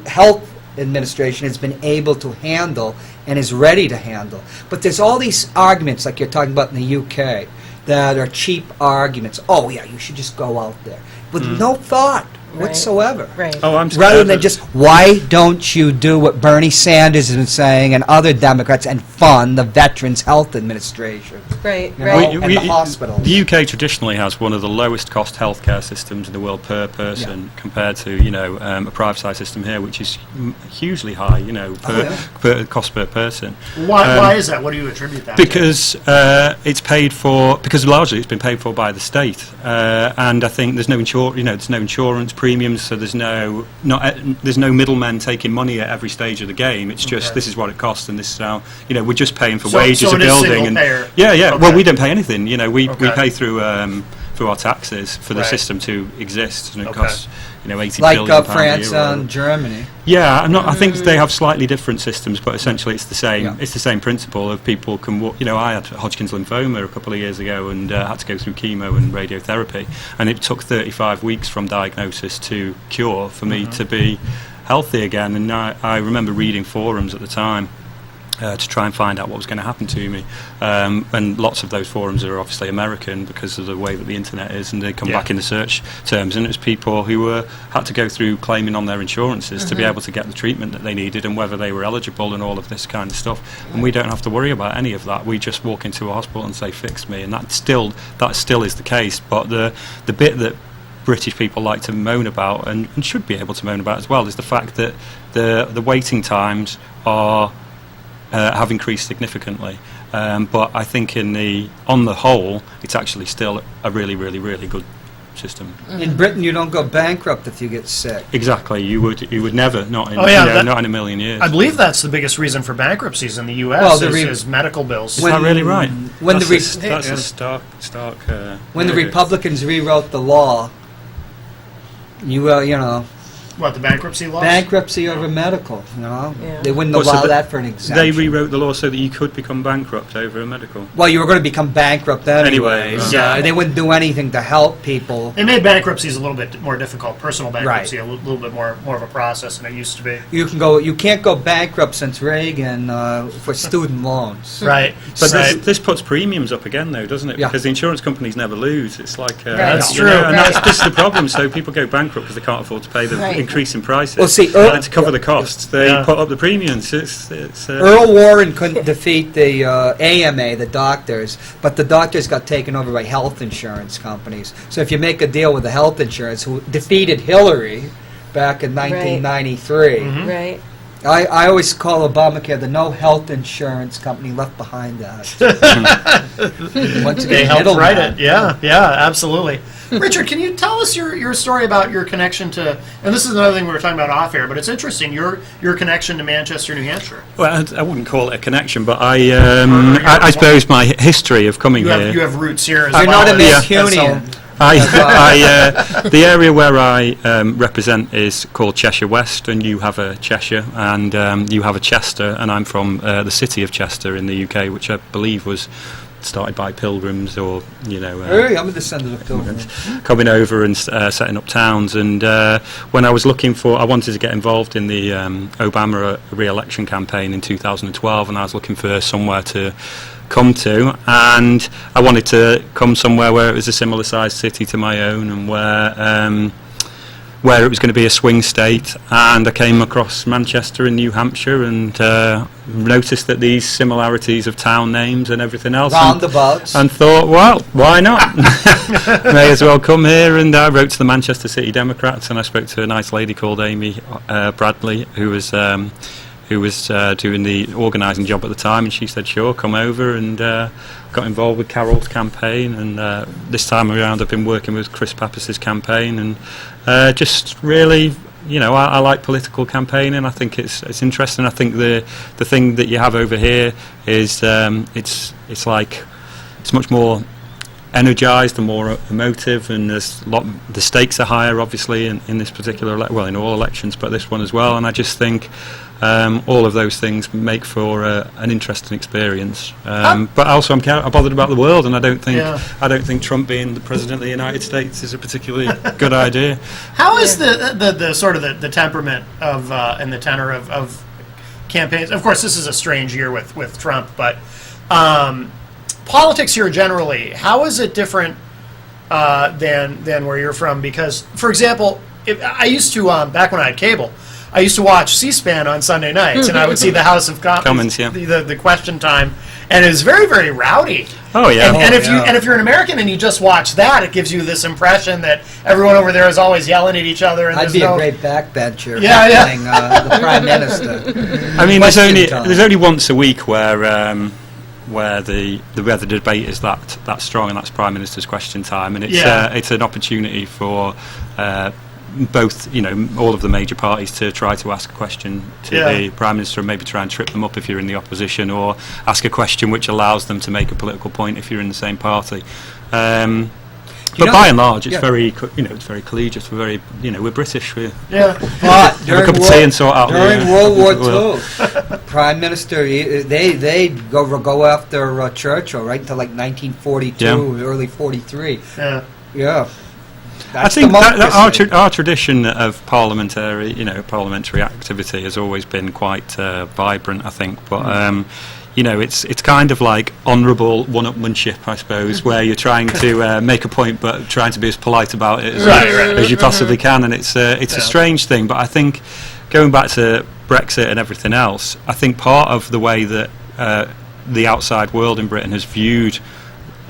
Health Administration has been able to handle and is ready to handle. But there's all these arguments, like you're talking about in the UK, that are cheap arguments. Oh, yeah, you should just go out there. With no thought whatsoever. Right. Oh, I'm Rather than just, why don't you do what Bernie Sanders has been saying and other Democrats and fund the Veterans Health Administration? Right, You know, and the hospitals. The UK traditionally has one of the lowest cost healthcare systems in the world per person compared to, a privatised system here, which is hugely high, per cost per person. Why is that? What do you attribute that to? Because largely it's been paid for by the state, and I think there's no insurance premiums, so there's no middlemen taking money at every stage of the game. It's just this is what it costs, and this is how we're just paying for wages of building, and well, we don't pay anything. We pay through our taxes for the system to exist, and it costs £80 billion like a France year. and Germany. Yeah, I think they have slightly different systems, but essentially it's the same. Yeah. It's the same principle of people can. I had Hodgkin's lymphoma a couple of years ago and had to go through chemo and radiotherapy, and it took 35 weeks from diagnosis to cure for me to be healthy again. And I remember reading forums at the time to try and find out what was going to happen to me. And lots of those forums are obviously American because of the way that the internet is, and they come back in the search terms, and it was people who had to go through claiming on their insurances to be able to get the treatment that they needed and whether they were eligible and all of this kind of stuff. And we don't have to worry about any of that. We just walk into a hospital and say, fix me, and that still is the case. But the bit that British people like to moan about, and should be able to moan about as well, is the fact that the waiting times have increased significantly, but I think on the whole, it's actually still a really, really, really good system. In Britain, you don't go bankrupt if you get sick. Exactly, you would never, not in a million years. I believe that's the biggest reason for bankruptcies in the U.S. Well, is medical bills. Is that really right? When That's the a stark. when the Republicans rewrote the law, What, the bankruptcy laws? bankruptcy over medical, Yeah. they wouldn't Well, so allow the- that for an exemption. They rewrote the law so that you could become bankrupt over a medical. Well, you were going to become bankrupt anyways. Right. Yeah. They wouldn't do anything to help people. They made bankruptcies a little bit more difficult. Personal bankruptcy, Right. a little bit more of a process than it used to be. You can't go bankrupt since Reagan for student loans. Right. But Right. this puts premiums up again, though, doesn't it? Yeah. Because the insurance companies never lose. It's like That's you know, true. and this is the problem. So people go bankrupt because they can't afford to pay the Right. increase in prices. Well, see, and to cover the costs, they Yeah. put up the premiums. It's Earl Warren couldn't defeat the AMA, the doctors, but the doctors got taken over by health insurance companies. So if you make a deal with the health insurance, who defeated Hillary back in 1993, Right. I always call Obamacare the no health insurance company left behind that. Once They again, helped write middleman. it. Yeah, absolutely. Richard, can you tell us your story about your connection to, and this is another thing we were talking about off air, but it's interesting, your connection to Manchester, New Hampshire. well, I wouldn't call it a connection, but I suppose my history of coming You here. have roots here as You're well. not a as- Mancunian. The area where I represent is called Cheshire West, and you have a Cheshire, and you have a Chester, and I'm from the city of Chester in the UK, which I believe was started by pilgrims or Hey, I'm a descendant of pilgrims. coming over and setting up towns. And when I was I wanted to get involved in the Obama re-election campaign in 2012, and I was looking for somewhere to come to, and I wanted to come somewhere where it was a similar sized city to my own, and where it was going to be a swing state. And I came across Manchester in New Hampshire and noticed that these similarities of town names and everything else, Roundabouts. and thought, well, why not? May as well come here. And I wrote to the Manchester City Democrats, and I spoke to a nice lady called Amy Bradley, who was doing the organising job at the time, and she said, sure, come over, and got involved with Carol's campaign. And this time around I've been working with Chris Pappas's campaign, and just really, I like political campaigning. I think it's interesting. I think the thing that you have over here is it's much more energised and more emotive, and the stakes are higher, obviously, in this particular in all elections, but this one as well. And I just think All of those things make for an interesting experience. But also, I'm bothered about the world, and I don't think Trump being the president of the United States is a particularly good idea. How is the sort of the temperament of and the tenor of campaigns? Of course, this is a strange year with Trump, but politics here generally, how is it different than where you're from? Because, for example, I used to back when I had cable, I used to watch C-SPAN on Sunday nights, and I would see the House of Commons, the question time, and it was very, very rowdy. Oh yeah. And if you're an American and you just watch that, it gives you this impression that everyone over there is always yelling at each other. And I'd be a great backbencher. Yeah. Playing, the prime minister. I mean, there's only once a week where the debate is that strong, and that's Prime Minister's question time, and it's an opportunity for both, all of the major parties to try to ask a question to the Prime Minister and maybe try and trip them up if you're in the opposition, or ask a question which allows them to make a political point if you're in the same party. But by and large, it's very, it's very collegiate. We're very, we're British. But have a cup of tea and sort out. During World War II, Prime Minister, they go after Churchill right until like 1942, early 43. Yeah. I think that our tradition of parliamentary activity has always been quite vibrant, I think. But it's kind of like honourable one-upmanship, I suppose, where you're trying to make a point, but trying to be as polite about it as you possibly can. And it's a strange thing. But I think going back to Brexit and everything else, I think part of the way that the outside world in Britain has viewed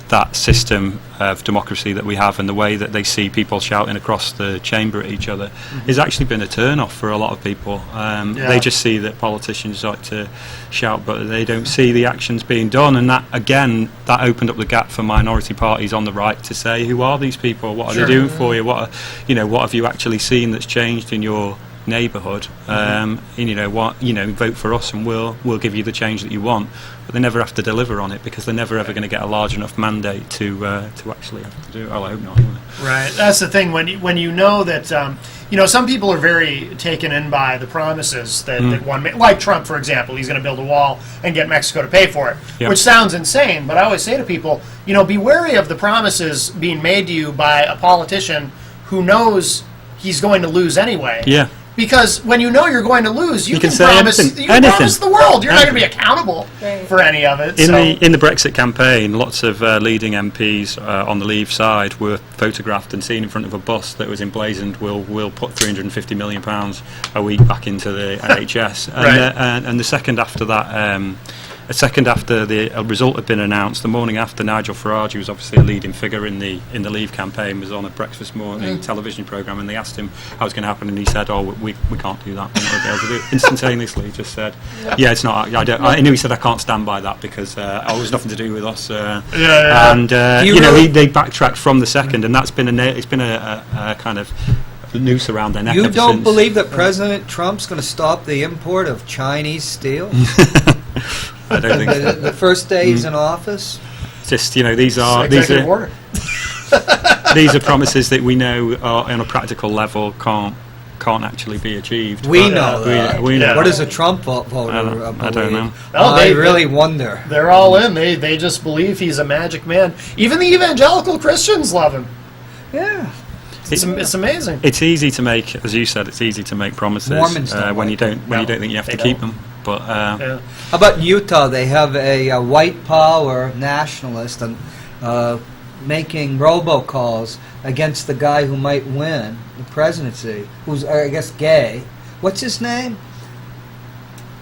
that system of democracy that we have, and the way that they see people shouting across the chamber at each other, has actually been a turn-off for a lot of people. They just see that politicians like to shout, but they don't see the actions being done, and that opened up the gap for minority parties on the right to say, who are these people, what are they doing for you, what have you actually seen that's changed in your neighbourhood, vote for us and we'll give you the change that you want. But they never have to deliver on it, because they're never ever going to get a large enough mandate to actually have to do it. Oh, I hope not. Anyway. Right, that's the thing. When you know that some people are very taken in by the promises that one made, like Trump, for example. He's going to build a wall and get Mexico to pay for it, which sounds insane. But I always say to people, be wary of the promises being made to you by a politician who knows he's going to lose anyway. Yeah. Because when you know you're going to lose, you can say promise promise the world. You're not going to be accountable Right. for any of it. In the Brexit campaign, lots of leading MPs on the Leave side were photographed and seen in front of a bus that was emblazoned, "We'll put £350 million a week back into the NHS." And the second after that, a second after the result had been announced, the morning after, Nigel Farage, who was obviously a leading figure in the Leave campaign, was on a breakfast morning television programme, and they asked him how it was going to happen, and he said, "Oh, we can't do that. We're not going to be able to do it." Instantaneously, he just said, "Yeah, it's not. I knew." He said, "I can't stand by that, because it was nothing to do with us." And they backtracked from the second, and that's been a kind of noose around their neck. You ever don't since. believe that President Trump's going to stop the import of Chinese steel? I don't think so. The first day he's in office? Just these are promises that we know are, on a practical level, can't actually be achieved. We know that. We know. What does a Trump voter believe? I don't know. Well, really wonder. They're all in. They just believe he's a magic man. Even the evangelical Christians love him. Yeah. It's amazing. It's easy to make, as you said, it's easy to make promises Mormons don't when like you don't think you have to keep them. But how about Utah? They have a white power nationalist and making robocalls against the guy who might win the presidency, who's I guess gay. What's his name?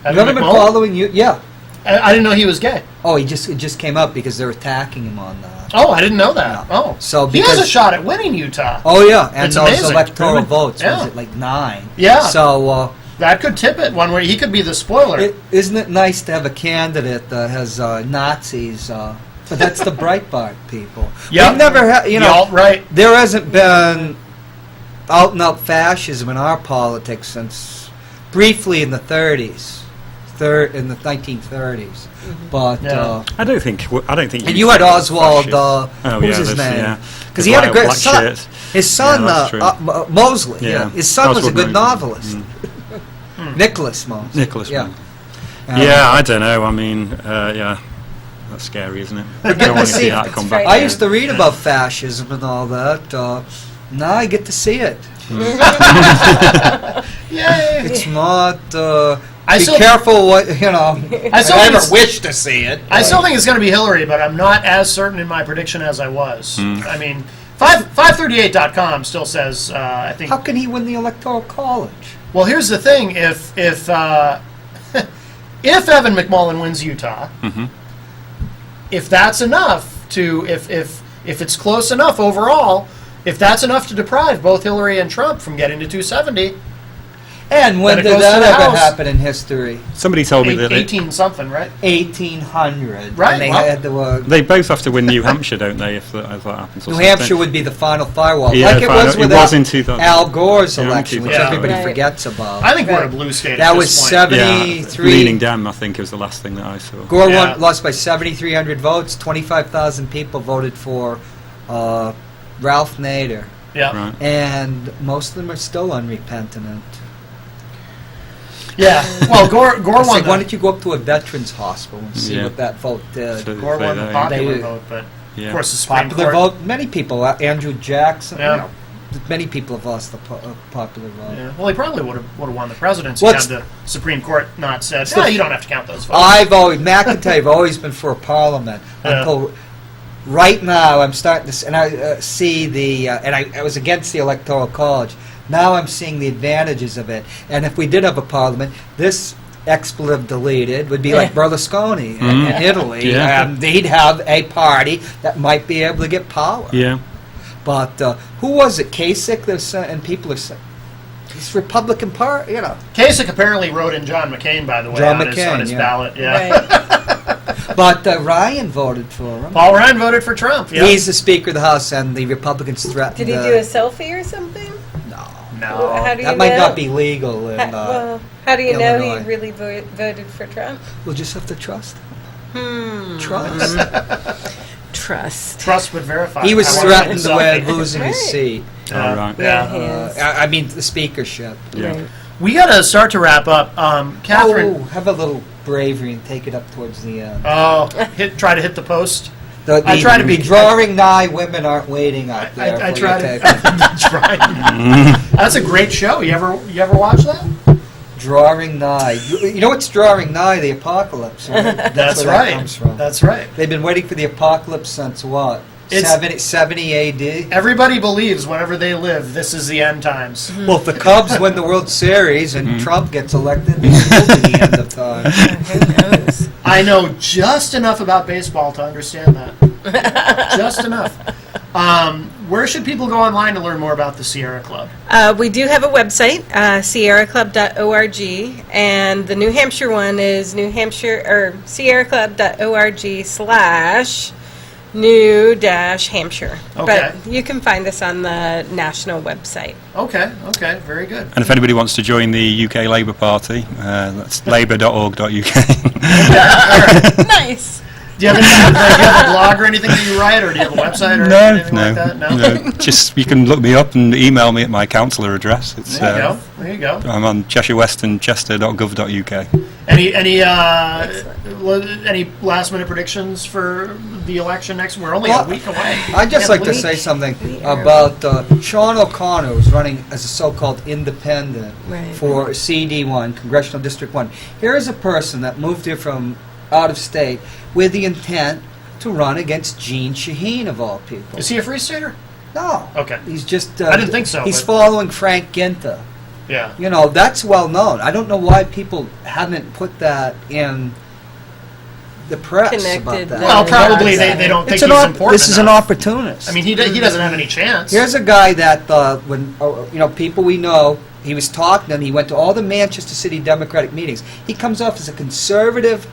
Have you ever been following you? Yeah. I didn't know he was gay. Oh, it just came up because they're attacking him on that. Oh, I didn't know that. No. Oh, So he has a shot at winning Utah. Oh yeah, and It's those amazing. electoral votes, Yeah. was it like 9? Yeah. So That could tip it one way. He could be the spoiler. isn't it nice to have a candidate that has Nazis? But that's the Breitbart people. Yep. We've never had, The alt-right. there hasn't been out-and-out fascism in our politics since briefly in the 30s, in the 1930s. But Yeah. I don't think. and you had Oswald. Who's his there's- name? yeah. Because he had a great Black son. shirts. His son, Yeah, that's true. Mosley. Yeah. His son was a Oswald good Mosley. novelist. Nicholas Mons. Nicholas Yeah. Mons. Yeah, I don't know. I mean, yeah, that's scary, isn't it? I don't want to see that come back. I used to read about fascism and all that. Now I get to see it. Yay! It's not. I Be still- careful what you know. I still never think- wish to see it. I still think it's going to be Hillary, but I'm not as certain in my prediction as I was. I mean, 538.com still says, I think. How can he win the Electoral College? Well, here's the thing: if if Evan McMullin wins Utah, if that's enough to if it's close enough overall, if that's enough to deprive both Hillary and Trump from getting to 270, And when Then it did goes that to the ever House. happen in history? Somebody told me that 18 something, right? 1800. Right, And they well- had to. they both have to win New Hampshire, don't they, if that happens? or New something? Hampshire would be the final firewall, Yeah, like it final- was it with was in 2000. Al Gore's Yeah, election, which 2000. everybody Right. forgets about. I think we're in a blue state. That at was this point. 73. Leaning Dem, I think, was the last thing that I saw. Gore Yeah. lost by 7,300 votes. 25,000 people voted for Ralph Nader, Yeah, Right. and most of them are still unrepentant. yeah. Well, Gore I won. said, why The, don't you go up to a veterans hospital and see Yeah. what that vote did? So- Gore won the They- popular they- vote, but Yeah. of course the Supreme Popular Court. vote. Many people. Andrew Jackson. Yeah. You know, many people have lost the popular vote. Yeah. Well, he probably would have won the presidency What's- had the Supreme Court not said, the- "Yeah, you don't have to count those votes." McIntyre, I've always been for a parliament Yeah. until right now. I'm starting to, and I see the, and I was against the Electoral College. Now I'm seeing the advantages of it. And if we did have a parliament, this expletive deleted would be like Berlusconi in Italy. Yeah. They'd have a party that might be able to get power. Yeah. But who was it? Kasich? And people are saying it's Republican Party. You know. Kasich apparently wrote in John McCain, by the way, John on his McCain, yeah. ballot. Yeah. Right. But Ryan voted for him. Paul Ryan voted for Trump. Yeah. He's the Speaker of the House, and the Republicans threatened. Did he do a selfie or something? No. No. How do you That might know? not be legal. How, In, well, how do you know Illinois. he really voted for Trump? we'll just have to trust him. Hmm. Trust. Trust. Trust but verify. He was I want threatened to with selfie. losing his Right. seat. All right. Yeah. He is. I mean, the speakership. Yeah. Right. We got to start to wrap up. Catherine. Oh, have a little bravery and take it up towards the end. Oh, try to hit the post. I try to be- drawing nigh. Women aren't waiting out there. I for try your to. take. try. That's a great show. You ever watch that? Drawing nigh. You know what's drawing nigh? The apocalypse. Right? That's where right. That comes from. That's right. They've been waiting for the apocalypse since what? It's- 70 A.D. Everybody believes whenever they live, this is the end times. Well, if the Cubs win the World Series and Trump gets elected, this will be the end of time. Who knows? I know just enough about baseball to understand that. Just enough. Where should people go online to learn more about the Sierra Club? We do have a website, sierraclub.org, and the New Hampshire one is sierraclub.org/new-hampshire. Okay. But you can find us on the national website. Okay, very good. And if anybody wants to join the UK Labour Party, that's labour.org.uk. Nice. Do you have a blog or anything that you write, or do you have a website or anything like that? no. Just you can look me up and email me at my councillor address. It's There you go. I'm on Cheshire West and Chester.gov.uk. Any last minute predictions for the election next? We're only a week away. I'd just like to week. say something We are- about Sean O'Connor, who's running as a so-called independent Right. for CD1, Congressional District 1. Here is a person that moved here from out of state with the intent to run against Gene Shaheen, of all people. Is he a Free Stater? No. Okay. He's just... I didn't think so, He's but- following Frank Ginta. Yeah. You know, that's well known. I don't know why people haven't put that in the press Connected about that. Well, probably Yeah. they don't think It's he's an important this is an enough. opportunist. I mean, he doesn't have any chance. Here's a guy that when people we know, he was talking and he went to all the Manchester City Democratic meetings. He comes off as a conservative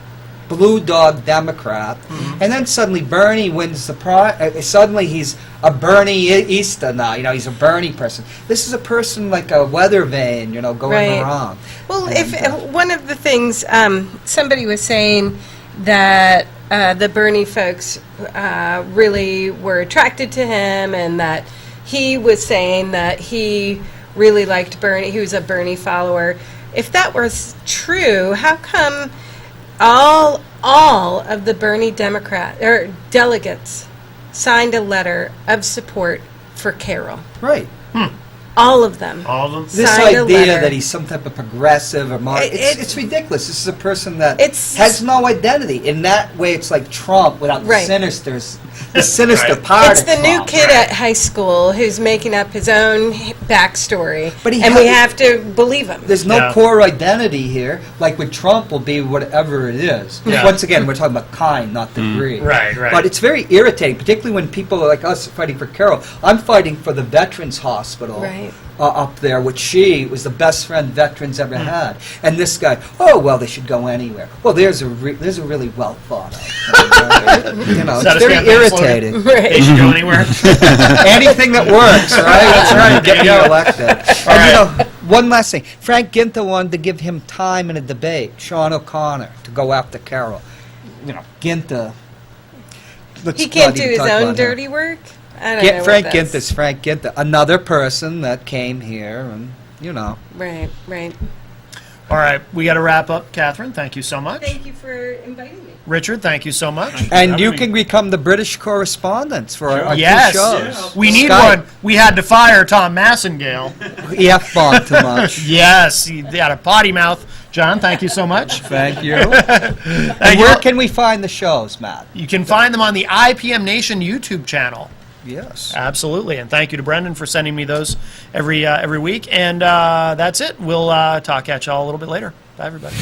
blue dog Democrat, and then suddenly Bernie wins the prize. Suddenly he's a Bernie-ista now. You know, he's a Bernie person. This is a person like a weather vane, going Right. around. Well, And, one of the things somebody was saying that the Bernie folks really were attracted to him, and that he was saying that he really liked Bernie. He was a Bernie follower. if that was true, how come all of the Bernie delegates signed a letter of support for Carroll? Right. All of them. All of them? This Signed a idea letter. that he's some type of progressive or it's ridiculous. This is a person that It's- has no identity. In that way, it's like Trump without Right. the sinister Right. part It's of the new Trump. kid at high school who's making up his own backstory, But he and we has- have to believe him. There's no Yeah. core identity here. Like with Trump, will be whatever it is. Yeah. Once again, we're talking about kind, not degree. Right, right. But it's very irritating, particularly when people like us are fighting for Carroll. I'm fighting for the Veterans Hospital. Right. Up there, which she was the best friend veterans ever had, and this guy, oh well, they should go anywhere. Well, there's a really well thought out. You know, Is that it's a very campaign slogan? irritating. They should go anywhere. Anything that works, right? That's right. Get me elected. All And you right. know, one last thing. Frank Ginter wanted to give him time in a debate, Sean O'Connor, to go after Carroll. You know, Ginter. He can't do his own dirty work. I don't know. Frank what that's- Ginter's Frank Ginter, another person that came here, and you know. Right, right. All right, we got to wrap up. Catherine, thank you so much. Thank you for inviting me. Richard, thank you so much. And you can become the British correspondents for our Yes, two shows. we need Skype. one. We had to fire Tom Massengale. He F-bombed too much. Yes, he had a potty mouth. John, thank you so much. Thank you. Thank And you. where can we find the shows, Matt? You can find them on the IPM Nation YouTube channel. Yes. Absolutely, and thank you to Brendan for sending me those every week. And that's it. We'll talk at y'all a little bit later. Bye, everybody.